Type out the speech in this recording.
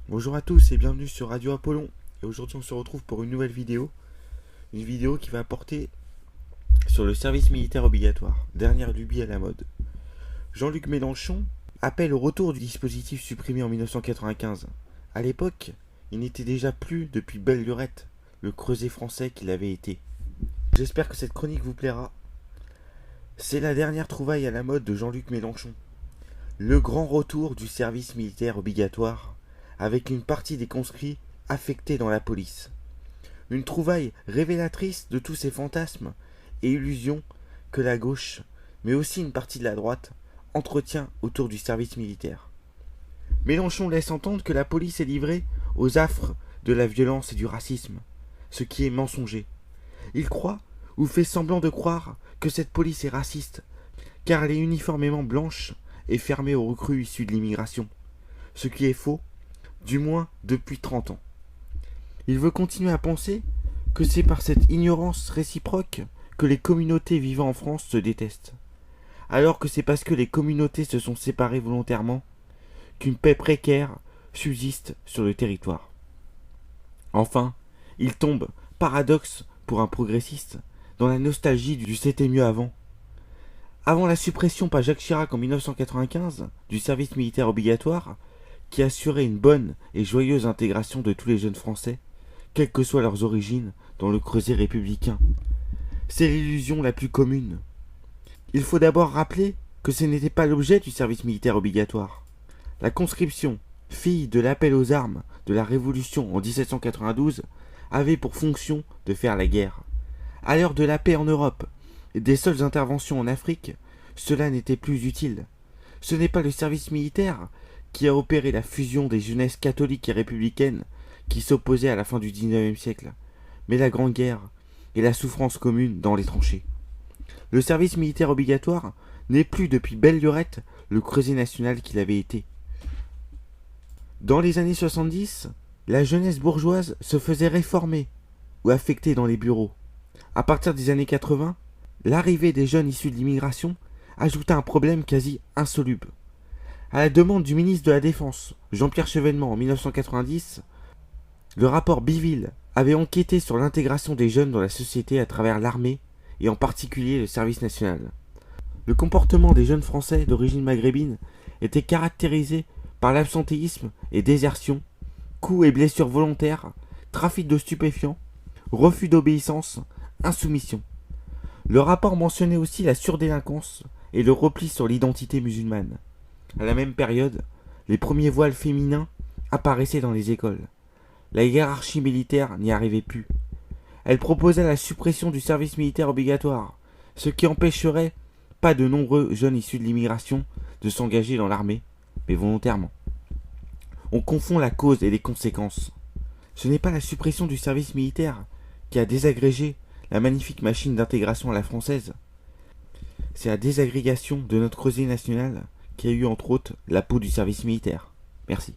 Bonjour à tous et bienvenue sur Radio Apollon. Et aujourd'hui on se retrouve pour une nouvelle vidéo. Une vidéo qui va porter sur le service militaire obligatoire, dernière lubie à la mode. Jean-Luc Mélenchon appelle au retour du dispositif supprimé en 1995. À l'époque, il n'était déjà plus depuis belle lurette, le creuset français qu'il avait été. J'espère que cette chronique vous plaira. C'est la dernière trouvaille à la mode de Jean-Luc Mélenchon. Le grand retour du service militaire obligatoire, avec une partie des conscrits affectés dans la police. Une trouvaille révélatrice de tous ces fantasmes et illusions que la gauche, mais aussi une partie de la droite, entretient autour du service militaire. Mélenchon laisse entendre que la police est livrée aux affres de la violence et du racisme, ce qui est mensonger. Il croit, ou fait semblant de croire, que cette police est raciste, car elle est uniformément blanche et fermée aux recrues issus de l'immigration, ce qui est faux, du moins depuis 30 ans. Il veut continuer à penser que c'est par cette ignorance réciproque que les communautés vivant en France se détestent, alors que c'est parce que les communautés se sont séparées volontairement qu'une paix précaire subsiste sur le territoire. Enfin, il tombe, paradoxe pour un progressiste, dans la nostalgie du c'était mieux avant. Avant la suppression par Jacques Chirac en 1995 du service militaire obligatoire, qui assurait une bonne et joyeuse intégration de tous les jeunes Français, quelles que soient leurs origines, dans le creuset républicain. C'est l'illusion la plus commune. Il faut d'abord rappeler que ce n'était pas l'objet du service militaire obligatoire. La conscription, fille de l'appel aux armes de la Révolution en 1792, avait pour fonction de faire la guerre. À l'heure de la paix en Europe et des seules interventions en Afrique, cela n'était plus utile. Ce n'est pas le service militaire qui a opéré la fusion des jeunesses catholiques et républicaines qui s'opposaient à la fin du XIXe siècle, mais la Grande Guerre et la souffrance commune dans les tranchées. Le service militaire obligatoire n'est plus depuis belle lurette le creuset national qu'il avait été. Dans les années 70, la jeunesse bourgeoise se faisait réformer ou affecter dans les bureaux. À partir des années 80, l'arrivée des jeunes issus de l'immigration ajouta un problème quasi insoluble. À la demande du ministre de la Défense, Jean-Pierre Chevènement, en 1990, le rapport Biville avait enquêté sur l'intégration des jeunes dans la société à travers l'armée et en particulier le service national. Le comportement des jeunes Français d'origine maghrébine était caractérisé par l'absentéisme et désertion, coups et blessures volontaires, trafic de stupéfiants, refus d'obéissance, insoumission. Le rapport mentionnait aussi la surdélinquance et le repli sur l'identité musulmane. À la même période, les premiers voiles féminins apparaissaient dans les écoles. La hiérarchie militaire n'y arrivait plus. Elle proposait la suppression du service militaire obligatoire, ce qui empêcherait pas de nombreux jeunes issus de l'immigration de s'engager dans l'armée, mais volontairement. On confond la cause et les conséquences. Ce n'est pas la suppression du service militaire qui a désagrégé la magnifique machine d'intégration à la française. C'est la désagrégation de notre creuset national qui a eu entre autres la peau du service militaire. Merci.